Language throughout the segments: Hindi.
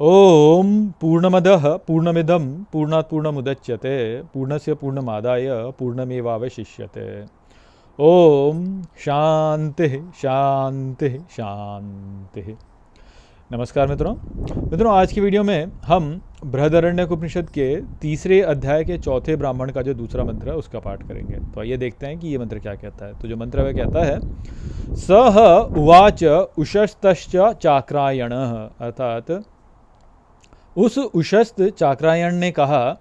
ओम पूर्णमदः पूर्णमिदं पूर्णात् पूर्णमुदच्यते पूर्णस्य पूर्णमादाय पूर्णमेवावशिष्यते। ओम शांति शांति शांति। नमस्कार मित्रों, आज की वीडियो में हम बृहदारण्यक उपनिषद के तीसरे अध्याय के चौथे ब्राह्मण का जो दूसरा मंत्र है उसका पाठ करेंगे। तो आइए देखते हैं कि ये मंत्र क्या कहता है। तो जो मंत्र वह कहता है, सह उवाच उशस्तश्च चाक्रायण, अर्थात उस उशस्त चाक्रायण ने कहा,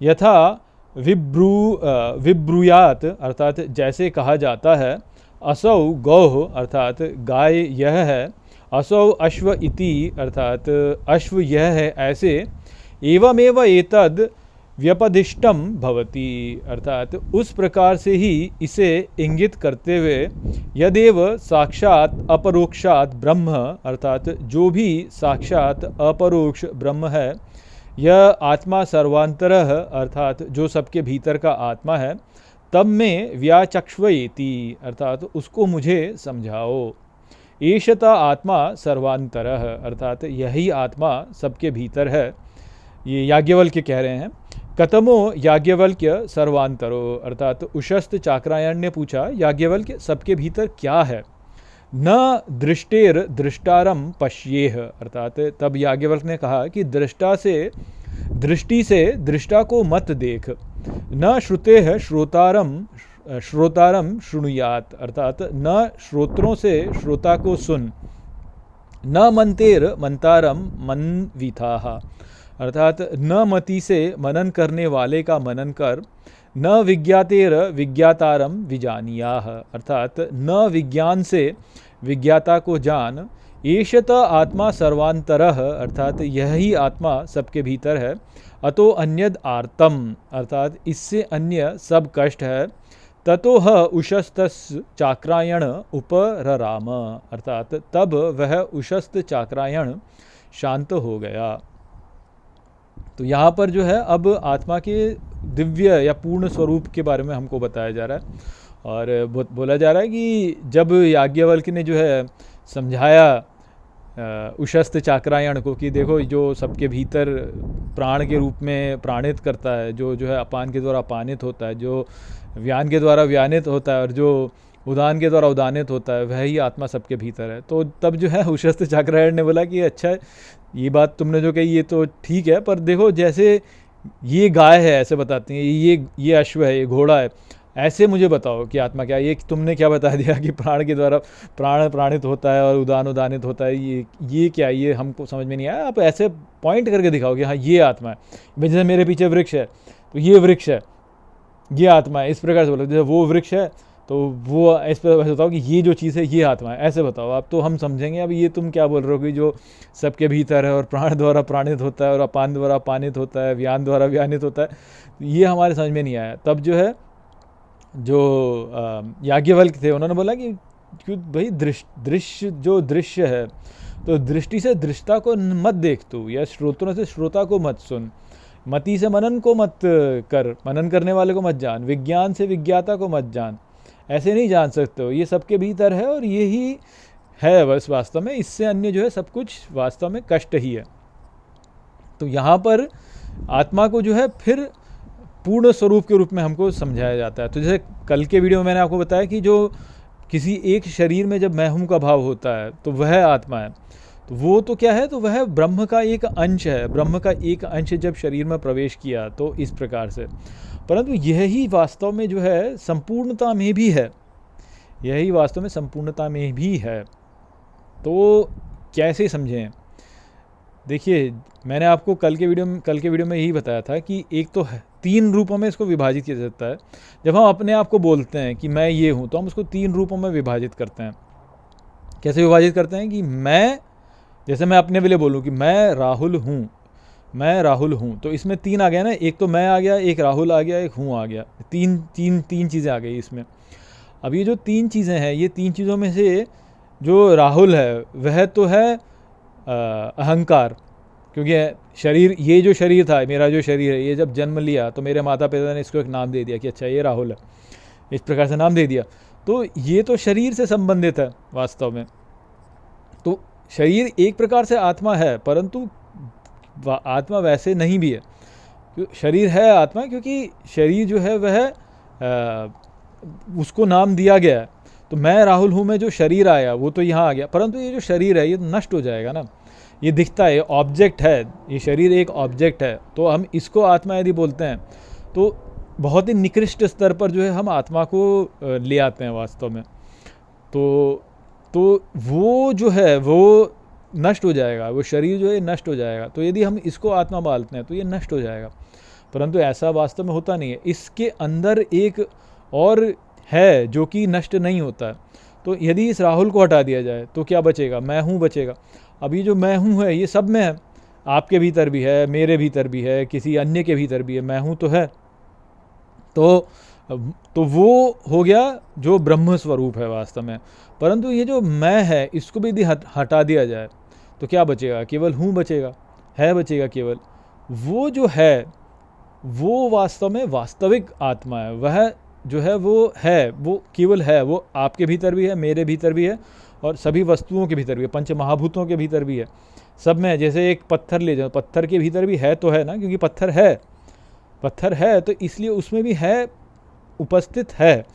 यथा विब्रूयात, अर्थात जैसे कहा जाता है, असौ गौः, अर्थात गाय यह है, असौ अश्व इति, अर्थात अश्व यह है ऐसे, एवमेव एतद् व्यपदिष्टम भवति, अर्थात उस प्रकार से ही इसे इंगित करते हुए, यदेव साक्षात अपरोक्षात ब्रह्म, अर्थात जो भी साक्षात अपरोक्ष ब्रह्म है, यह आत्मा सर्वांतरः, अर्थात जो सबके भीतर का आत्मा है, तब में व्याचक्ष्वेति, अर्थात उसको मुझे समझाओ। एषता आत्मा सर्वांतरः, अर्थात यही आत्मा सबके भीतर है। ये याज्ञवल्क्य कह रहे हैं। कतमो याज्ञवल्क्य सर्वांतरो, अर्थात उशस्त चाक्रायण ने पूछा, याज्ञवल्क्य सबके भीतर क्या है? न दृष्टेर दृष्टारम पश्येह, अर्थात तब याज्ञवल्क्य ने कहा कि दृष्टि से दृष्टा को मत देख। न श्रुतेह श्रोतारम शृणुयात, अर्थात न श्रोत्रों से श्रोता को सुन। न मंतेर मंतारम मनवीथाः, अर्थात न मति से मनन करने वाले का मनन कर। न विज्ञातेर विज्ञातारम विजानियाः, अर्थात न विज्ञान से विज्ञाता को जान। एषत आत्मा सर्वांतरः, अर्थात यही आत्मा सबके भीतर है। अतो अन्यद आर्तम, अर्थात इससे अन्य सब कष्ट है। ततोह उशस्तस् चाक्रायण उपरराम, अर्थात तब वह उशस्त चाक्रायण शांत हो गया। तो यहाँ पर जो है अब आत्मा के दिव्य या पूर्ण स्वरूप के बारे में हमको बताया जा रहा है और बोला जा रहा है कि जब याज्ञवल्क्य ने जो है समझाया उशस्त चाक्रायण को कि देखो, जो सबके भीतर प्राण के रूप में प्राणित करता है, जो है अपान के द्वारा अपानित होता है, जो व्यान के द्वारा व्यानित होता है और जो उदान के द्वारा उदानित होता है, वही आत्मा सबके भीतर है। तो तब जो है उशस्त चाक्रायण ने बोला कि अच्छा, ये बात तुमने जो कही ये तो ठीक है, पर देखो जैसे ये गाय है ऐसे बताती हैं, ये अश्व है, ये घोड़ा है, ऐसे मुझे बताओ कि आत्मा क्या है। ये तुमने क्या बता दिया कि प्राण के द्वारा प्राण प्राणित होता है और उदानित होता है, ये क्या, ये हमको समझ में नहीं आया। आप ऐसे पॉइंट करके दिखाओ कि हाँ ये आत्मा है। जैसे मेरे पीछे वृक्ष है तो ये वृक्ष है, ये आत्मा है, इस प्रकार से बोलो। जैसे वो वृक्ष है तो वो इस पर वैसे बताओ कि ये जो चीज़ है ये आत्मा है, ऐसे बताओ आप, तो हम समझेंगे। अब ये तुम क्या बोल रहे हो कि जो सबके भीतर है और प्राण द्वारा प्राणित होता है और अपान द्वारा अपानित होता है, व्यान द्वारा व्यानित होता है, ये हमारे समझ में नहीं आया। तब जो है जो याज्ञवल्क्य थे उन्होंने बोला कि भाई दृश्य है तो दृष्टि से दृष्टा को मत देख तू, या श्रोत्रों से श्रोता को मत सुन, मति से मनन को मत कर, मनन करने वाले को मत जान, विज्ञान से विज्ञाता को मत जान, ऐसे नहीं जान सकते हो। ये सबके भीतर है और यही है बस वास्तव में, इससे अन्य जो है सब कुछ वास्तव में कष्ट ही है। तो यहाँ पर आत्मा को जो है फिर पूर्ण स्वरूप के रूप में हमको समझाया जाता है। तो जैसे कल के वीडियो में मैंने आपको बताया कि जो किसी एक शरीर में जब मैं हूँ का भाव होता है तो वह आत्मा है। तो वो तो क्या है, तो वह ब्रह्म का एक अंश है। ब्रह्म का एक अंश जब शरीर में प्रवेश किया तो इस प्रकार से, परंतु यही वास्तव में जो है संपूर्णता में भी है, यही वास्तव में संपूर्णता में भी है। तो कैसे समझें? देखिए, मैंने आपको कल के वीडियो में यही बताया था कि एक तो है, 3 रूपों में इसको विभाजित किया जाता है। जब हम अपने आप को बोलते हैं कि मैं ये हूँ, तो हम उसको 3 रूपों में विभाजित करते हैं। कैसे विभाजित करते हैं कि मैं, जैसे मैं अपने लिए बोलूँ कि मैं राहुल हूँ, तो इसमें 3 आ गया ना, एक तो मैं आ गया, एक राहुल आ गया, एक हूँ आ गया, तीन चीज़ें आ गई इसमें। अब ये जो 3 चीज़ें हैं, ये 3 चीज़ों में से जो राहुल है वह तो है अहंकार, क्योंकि शरीर, ये जो शरीर था, मेरा जो शरीर है, ये जब जन्म लिया तो मेरे माता पिता ने इसको एक नाम दे दिया कि अच्छा ये राहुल है, इस प्रकार से नाम दे दिया। तो ये तो शरीर से संबंधित है वास्तव में। तो शरीर एक प्रकार से आत्मा है, परंतु आत्मा वैसे नहीं भी है। शरीर है आत्मा, क्योंकि शरीर जो है वह उसको नाम दिया गया है। तो मैं राहुल हूँ, मैं जो शरीर आया वो तो यहाँ आ गया, परंतु ये जो शरीर है ये नष्ट हो जाएगा ना। ये दिखता है, ऑब्जेक्ट है, ये शरीर एक ऑब्जेक्ट है। तो हम इसको आत्मा यदि बोलते हैं तो बहुत ही निकृष्ट स्तर पर जो है हम आत्मा को ले आते हैं वास्तव में। तो वो जो है वो नष्ट हो जाएगा, वो शरीर जो है नष्ट हो जाएगा। तो यदि हम इसको आत्मा मानते हैं तो ये नष्ट हो जाएगा, परंतु ऐसा वास्तव में होता नहीं है। इसके अंदर एक और है जो कि नष्ट नहीं होता है। तो यदि इस राहुल को हटा दिया जाए तो क्या बचेगा? मैं हूँ बचेगा। अभी जो मैं हूँ है ये सब में है, आपके भीतर भी है, मेरे भीतर भी है, किसी अन्य के भीतर भी है, मैं हूँ तो है। तो वो हो गया जो ब्रह्म स्वरूप है वास्तव में। परंतु ये जो मैं है इसको भी यदि हटा दिया जाए तो क्या बचेगा? केवल हूँ बचेगा, है बचेगा केवल। वो जो है वो वास्तव में वास्तविक आत्मा है। वह जो है वो है, वो केवल है। वो आपके भीतर भी है, मेरे भीतर भी है, और सभी वस्तुओं के भीतर भी है, पंच महाभूतों के भीतर भी है, सब में है। जैसे एक पत्थर ले जाओ, पत्थर के भीतर भी है तो है ना, क्योंकि पत्थर पत्थर है तो इसलिए उसमें भी है, उपस्थित है।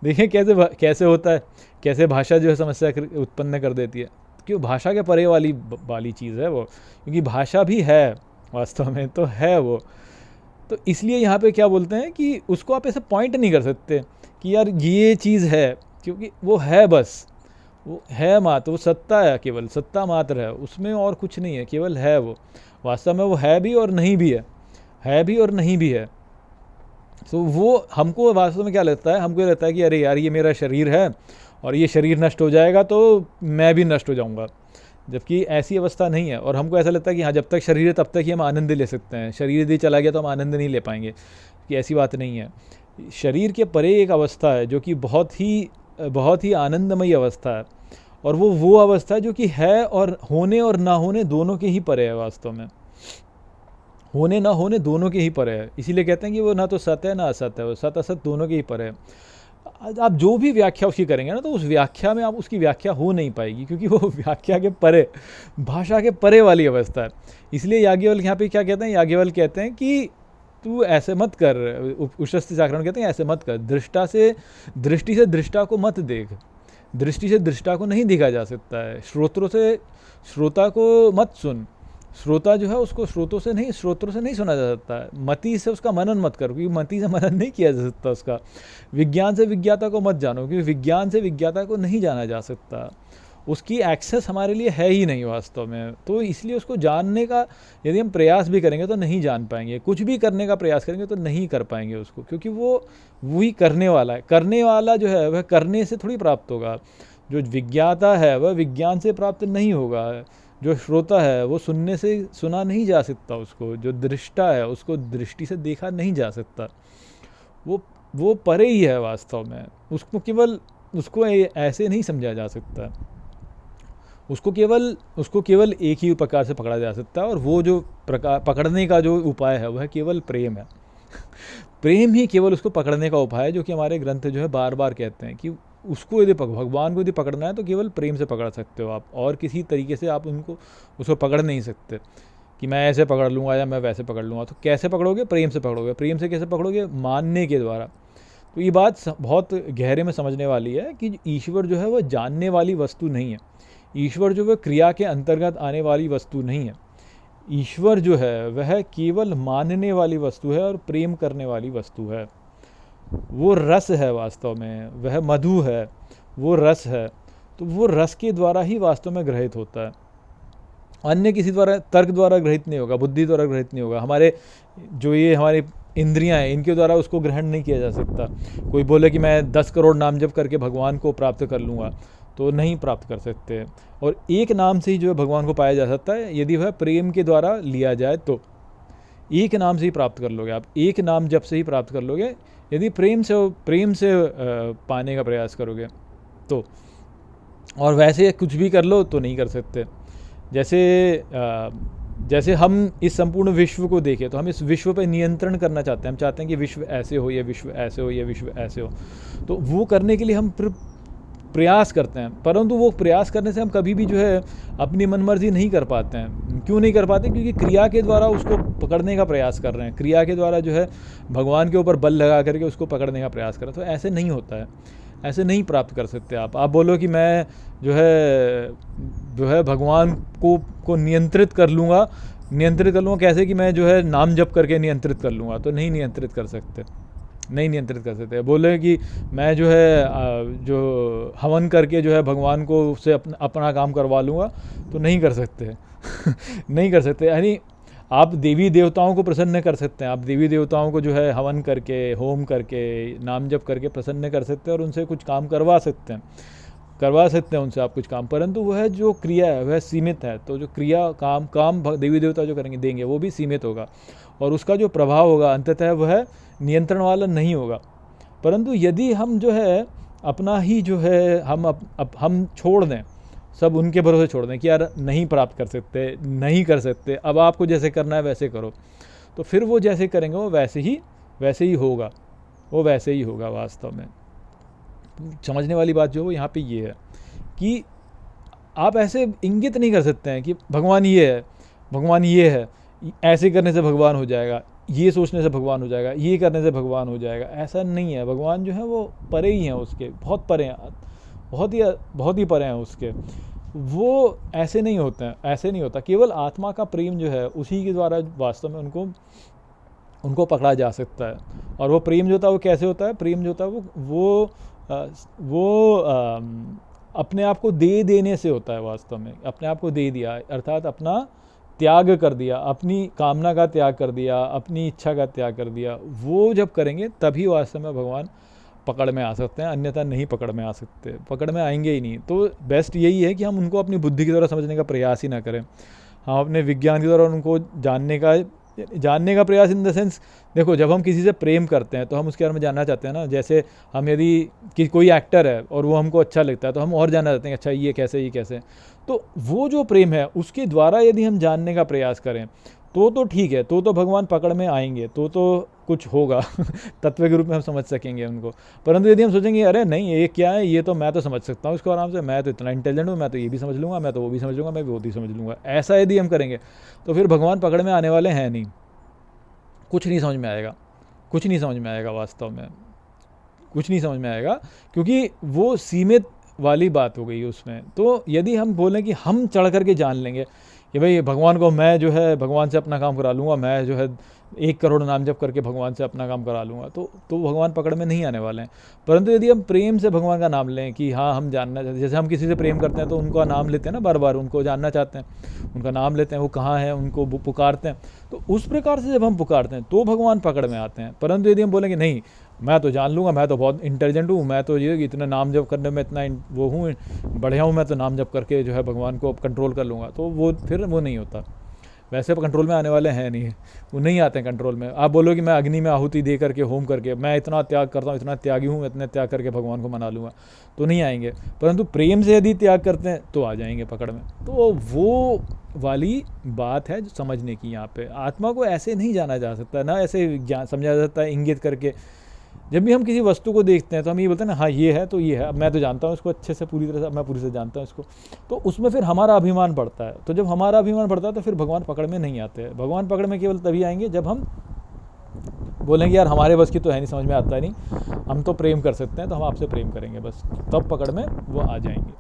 देखिए कैसे होता है, कैसे भाषा जो है समस्या उत्पन्न कर देती है। क्यों? भाषा के परे वाली चीज़ है वो, क्योंकि भाषा भी है वास्तव में, तो है वो। तो इसलिए यहाँ पे क्या बोलते हैं कि उसको आप ऐसे पॉइंट नहीं कर सकते कि यार ये चीज़ है, क्योंकि वो है, बस वो है मात्र, वो सत्ता है, केवल सत्ता मात्र है, उसमें और कुछ नहीं है, केवल है वो। वास्तव में वो है भी और नहीं भी है भी और नहीं भी है। तो वो हमको वास्तव में क्या लगता है? हमको ये लगता है कि अरे यार ये मेरा शरीर है और ये शरीर नष्ट हो जाएगा तो मैं भी नष्ट हो जाऊंगा, जबकि ऐसी अवस्था नहीं है। और हमको ऐसा लगता है कि हाँ, जब तक शरीर है तब तक ही हम आनंद ले सकते हैं, शरीर यदि चला गया तो हम आनंद नहीं ले पाएंगे, कि ऐसी बात नहीं है। शरीर के परे एक अवस्था है जो कि बहुत ही आनंदमयी अवस्था है, और वो अवस्था है जो कि है और होने और ना होने दोनों के ही परे है। वास्तव में होने ना होने दोनों के ही परे है। इसीलिए कहते हैं कि वो ना तो सत्य है ना असत्य है, वो सत्य असत दोनों के ही परे है। आप जो भी व्याख्या उसकी करेंगे ना, तो उस व्याख्या में आप उसकी व्याख्या हो नहीं पाएगी, क्योंकि वो व्याख्या के परे, भाषा के परे वाली अवस्था है। इसलिए याज्ञवल्क्य यहाँ पे क्या कहते हैं? याज्ञवल्क्य कहते हैं कि तू ऐसे मत कर, उशस्ति जागरण कहते हैं ऐसे मत कर, दृष्टि से दृष्टा को मत देख। दृष्टि से दृष्टा को नहीं देखा जा सकता है, श्रोत्रों से श्रोता को मत सुन। श्रोता जो है उसको श्रोतों से नहीं सुना जा सकता है। मति से उसका मनन मत करो, क्योंकि मति से मनन नहीं किया जा सकता उसका। विज्ञान से विज्ञाता को मत जानो, क्योंकि विज्ञान से विज्ञाता को नहीं जाना जा सकता। उसकी एक्सेस हमारे लिए है ही नहीं वास्तव में। तो इसलिए उसको जानने का यदि हम प्रयास भी करेंगे तो नहीं जान पाएंगे, कुछ भी करने का प्रयास करेंगे तो नहीं कर पाएंगे उसको, क्योंकि वो वही करने वाला है। करने वाला जो है वह करने से थोड़ी प्राप्त होगा। जो विज्ञाता है वह विज्ञान से प्राप्त नहीं होगा। जो श्रोता है वो सुनने से सुना नहीं जा सकता उसको। जो दृष्टा है उसको दृष्टि से देखा नहीं जा सकता। वो परे ही है वास्तव में। उसको ऐसे नहीं समझा जा सकता। उसको केवल एक ही प्रकार से पकड़ा जा सकता है, और वो जो पकड़ने का जो उपाय है वह केवल प्रेम है। प्रेम ही केवल उसको पकड़ने का उपाय है, जो कि हमारे ग्रंथ जो है बार बार कहते हैं कि उसको यदि भगवान को यदि पकड़ना है तो केवल प्रेम से पकड़ सकते हो आप, और किसी तरीके से आप उसको पकड़ नहीं सकते कि मैं ऐसे पकड़ लूँगा या मैं वैसे पकड़ लूँगा। तो कैसे पकड़ोगे? प्रेम से पकड़ोगे। प्रेम से कैसे पकड़ोगे? मानने के द्वारा। तो ये बात बहुत गहरे में समझने वाली है कि ईश्वर जो है वह जानने वाली वस्तु नहीं है। ईश्वर जो वह क्रिया के अंतर्गत आने वाली वस्तु नहीं है। ईश्वर जो है वह केवल मानने वाली वस्तु है और प्रेम करने वाली वस्तु है। वो रस है वास्तव में, वह मधु है, वो रस है। तो वो रस के द्वारा ही वास्तव में ग्रहित होता है, अन्य किसी द्वारा, तर्क द्वारा ग्रहित नहीं होगा, बुद्धि द्वारा ग्रहित नहीं होगा। हमारी इंद्रियां हैं, इनके द्वारा उसको ग्रहण नहीं किया जा सकता। कोई बोले कि मैं 10 करोड़ नाम जप करके भगवान को प्राप्त कर लूँगा, तो नहीं प्राप्त कर सकते। और एक नाम से ही जो है भगवान को पाया जा सकता है, यदि वह प्रेम के द्वारा लिया जाए तो। एक नाम से ही प्राप्त कर लोगे आप, एक नाम जप से ही प्राप्त कर लोगे, यदि प्रेम से पाने का प्रयास करोगे तो। और वैसे कुछ भी कर लो तो नहीं कर सकते। जैसे हम इस संपूर्ण विश्व को देखें तो हम इस विश्व पर नियंत्रण करना चाहते हैं। हम चाहते हैं कि विश्व ऐसे हो, या विश्व ऐसे हो, या विश्व ऐसे हो। तो वो करने के लिए हम प्रयास करते हैं, परंतु वो प्रयास करने से हम कभी भी जो है अपनी मनमर्जी नहीं कर पाते हैं। क्यों नहीं कर पाते? क्योंकि क्रिया के द्वारा उसको पकड़ने का प्रयास कर रहे हैं, क्रिया के द्वारा जो है भगवान के ऊपर बल लगा करके उसको पकड़ने का प्रयास कर रहे हैं। तो ऐसे नहीं होता है, ऐसे नहीं प्राप्त कर सकते आप बोलो कि मैं जो है भगवान को नियंत्रित कर लूँगा कैसे, कि मैं जो है नाम जप करके नियंत्रित कर लूँगा, तो नहीं नियंत्रित कर सकते, नहीं नियंत्रित कर सकते। बोले कि मैं जो है जो हवन करके जो है भगवान को उससे अपना काम करवा लूँगा, तो नहीं कर सकते नहीं कर सकते। यानी आप देवी देवताओं को प्रसन्न कर सकते हैं, आप देवी देवताओं को जो है हवन करके, होम करके, नाम जप करके प्रसन्न कर सकते हैं और उनसे कुछ काम करवा सकते हैं उनसे आप कुछ काम, परंतु वह जो क्रिया है वह सीमित है। तो जो क्रिया काम देवी देवता जो करेंगे देंगे वो भी सीमित होगा और उसका जो प्रभाव होगा अंततः वह नियंत्रण वाला नहीं होगा। परंतु यदि हम जो है अपना ही जो है हम छोड़ दें, सब उनके भरोसे छोड़ दें कि यार नहीं प्राप्त कर सकते, नहीं कर सकते, अब आपको जैसे करना है वैसे करो, तो फिर वो जैसे करेंगे वो वैसे ही होगा, वो वैसे ही होगा। वास्तव में समझने वाली बात जो है वो यहाँ पे ये है कि आप ऐसे इंगित नहीं कर सकते हैं कि भगवान ये है, ऐसे करने से भगवान हो जाएगा, ये सोचने से भगवान हो जाएगा, ये करने से भगवान हो जाएगा। ऐसा नहीं है। भगवान जो है वो परे ही हैं, उसके बहुत परे हैं, बहुत ही परे हैं उसके। वो ऐसे नहीं होते हैं, ऐसे नहीं होता। केवल आत्मा का प्रेम जो है उसी के द्वारा वास्तव में उनको पकड़ा जा सकता है। और वो प्रेम जो होता है वो कैसे होता है? प्रेम जो होता है वो अपने आप को दे देने से होता है। वास्तव में अपने आप को दे दिया, अर्थात अपना त्याग कर दिया, अपनी कामना का त्याग कर दिया, अपनी इच्छा का त्याग कर दिया। वो जब करेंगे तभी वास्तव में भगवान पकड़ में आ सकते हैं, अन्यथा नहीं पकड़ में आ सकते, पकड़ में आएंगे ही नहीं। तो बेस्ट यही है कि हम उनको अपनी बुद्धि के द्वारा समझने का प्रयास ही ना करें, हम अपने विज्ञान के द्वारा उनको जानने का प्रयास इन द सेंस, देखो जब हम किसी से प्रेम करते हैं तो हम उसके बारे में जानना चाहते हैं ना। जैसे हम यदि कोई एक्टर है और वो हमको अच्छा लगता है तो हम और जानना चाहते हैं, अच्छा ये कैसे। तो वो जो प्रेम है उसके द्वारा यदि हम जानने का प्रयास करें तो ठीक है, तो भगवान पकड़ में आएंगे, तो कुछ होगा तत्व के रूप में हम समझ सकेंगे उनको। परंतु यदि हम सोचेंगे अरे नहीं ये क्या है, ये तो मैं तो समझ सकता हूँ इसको आराम से, मैं तो इतना इंटेलिजेंट हूँ, मैं तो ये भी समझ लूँगा, मैं तो वो भी समझ लूँगा, मैं वो भी समझ लूँगा, ऐसा यदि हम करेंगे तो फिर भगवान पकड़ में आने वाले हैं नहीं। कुछ नहीं समझ में आएगा, वास्तव में कुछ नहीं समझ में आएगा, क्योंकि वो सीमित वाली बात हो गई उसमें। तो यदि हम बोलें कि हम चढ़ करके जान लेंगे कि भाई भगवान को मैं जो है भगवान से अपना काम करा लूँगा, मैं जो है 1 करोड़ नाम जप करके भगवान से अपना काम करा लूँगा, तो भगवान पकड़ में नहीं आने वाले हैं। परंतु यदि हम प्रेम से भगवान का नाम लें कि हाँ हम जानना चाहते हैं, जैसे हम किसी से प्रेम करते हैं तो उनका नाम लेते हैं ना, बार बार उनको जानना चाहते हैं, उनका नाम लेते हैं, वो कहाँ है उनको पुकारते हैं, तो उस प्रकार से जब हम पुकारते हैं तो भगवान पकड़ में आते हैं। परंतु यदि हम बोलेंगे नहीं मैं तो जान लूँगा, मैं तो बहुत इंटेलिजेंट हूँ, मैं तो ये इतना नाम जप करने में इतना वो हूँ, बढ़िया हूँ, मैं तो नाम जप करके जो है भगवान को कंट्रोल कर लूँगा, तो वो फिर वो नहीं होता। वैसे कंट्रोल में आने वाले हैं नहीं, वो नहीं आते हैं कंट्रोल में। आप बोलो कि मैं अग्नि में आहुति दे करके होम करके मैं इतना त्याग करता हूँ, इतना त्यागी हूँ, इतने त्याग करके भगवान को मना लूँगा, तो नहीं आएंगे। परंतु प्रेम से यदि त्याग करते हैं तो आ जाएंगे पकड़ में। तो वो वाली बात है जो समझने की। यहाँ पे आत्मा को ऐसे नहीं जाना जा सकता, ना ऐसे समझा जा सकता है इंगित करके। जब भी हम किसी वस्तु को देखते हैं तो हम ये बोलते हैं ना हाँ ये है तो ये है, अब मैं तो जानता हूँ इसको अच्छे से, पूरी तरह से मैं पूरी से जानता हूँ इसको, तो उसमें फिर हमारा अभिमान बढ़ता है। तो जब हमारा अभिमान बढ़ता है तो फिर भगवान पकड़ में नहीं आते हैं। भगवान पकड़ में केवल तभी आएंगे जब हम बोलेंगे यार हमारे बस की तो है नहीं, समझ में आता नहीं, हम तो प्रेम कर सकते हैं तो हम आपसे प्रेम करेंगे, बस तब पकड़ में वो आ जाएंगे।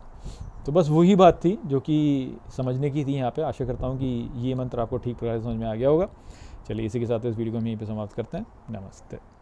तो बस वही बात थी जो कि समझने की थी यहाँ पे। आशा करता हूँ कि ये मंत्र आपको ठीक प्रकार से समझ में आ गया होगा। चलिए इसी के साथ इस वीडियो को हम यहीं पे समाप्त करते हैं। नमस्ते।